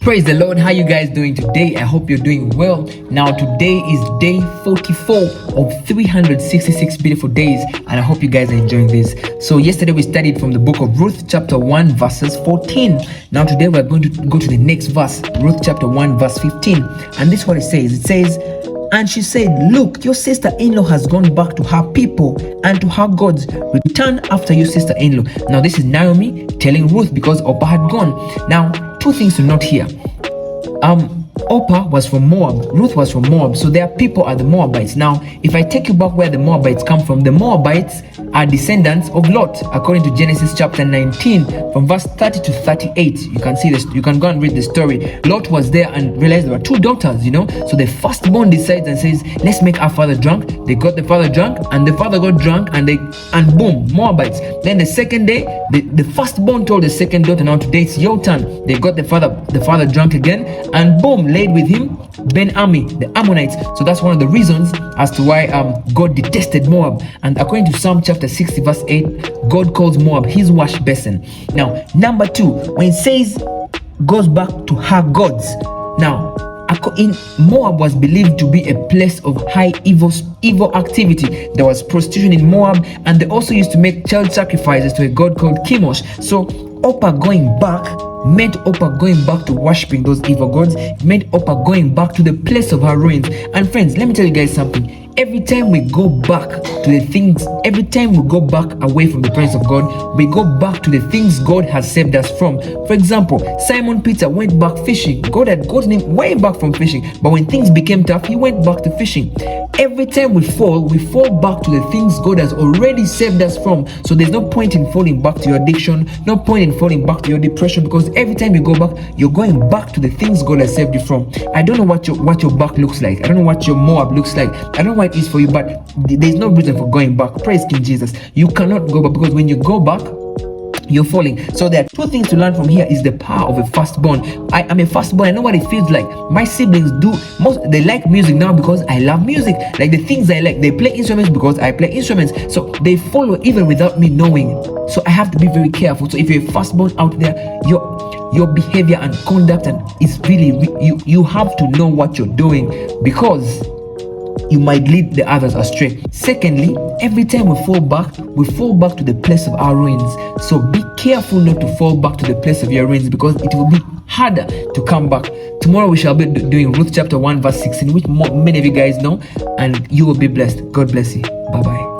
Praise the Lord. How you guys doing today? I hope you're doing well. Now today is day 44 of 366 beautiful days, and I hope you guys are enjoying this. So yesterday we studied from the book of Ruth chapter 1 verses 14. Now today we're going to go to the next verse, Ruth chapter 1 verse 15, and this is what it says. It says, "And she said, look, your sister-in-law has gone back to her people and to her gods. Return after your sister-in-law." Now this is Naomi telling Ruth because Orpah had gone. Now, two things to note here. Orpah was from Moab, Ruth was from Moab, so their people are the Moabites. Now, if I take you back where the Moabites come from, the Moabites are descendants of Lot, according to Genesis chapter 19, from verse 30 to 38. You can see this, you can go and read the story. Lot was there and realized there were two daughters, so the firstborn decides and says, let's make our father drunk. They got the father drunk, and the father got drunk, and boom, Moabites. Then the second day, the firstborn told the second daughter, now today it's your turn. They got the father drunk again, and boom, laid with him Ben-Ami, the Ammonites. So that's one of the reasons as to why God detested Moab. And according to Psalm chapter 60 verse 8, God calls Moab his wash basin. Now, number two, when it says goes back to her gods. Now, in Moab was believed to be a place of high evil activity. There was prostitution in Moab, and they also used to make child sacrifices to a god called Chemosh. So Orpah going back meant Orpah going back to worshiping those evil gods. It meant Orpah going back to the place of her ruins. And friends, let me tell you guys something. Every time we go back to the things, every time we go back away from the presence of God, we go back to the things God has saved us from. For example, Simon Peter went back fishing. God had gotten him way back from fishing, but when things became tough, he went back to fishing. Every time we fall back to the things God has already saved us from. So there's no point in falling back to your addiction, no point in falling back to your depression, because every time you go back, you're going back to the things God has saved you from. I don't know what your back looks like. I don't know what your Moab looks like. I don't know what it is for you, but there's no reason for going back. Praise King Jesus. You cannot go back, because when you go back, you're falling. So there are two things to learn from here is the power of a firstborn. I am a firstborn. I know what it feels like. My siblings they like music now because I love music. Like the things I like, they play instruments because I play instruments. So they follow even without me knowing. So I have to be very careful. So if you're a firstborn out there, your behavior and conduct is really, you have to know what you're doing, because you might lead the others astray. Secondly, every time we fall back to the place of our ruins. So be careful not to fall back to the place of your ruins, because it will be harder to come back. Tomorrow we shall be doing Ruth chapter 1 verse 16, which many of you guys know, and you will be blessed. God bless you. Bye-bye.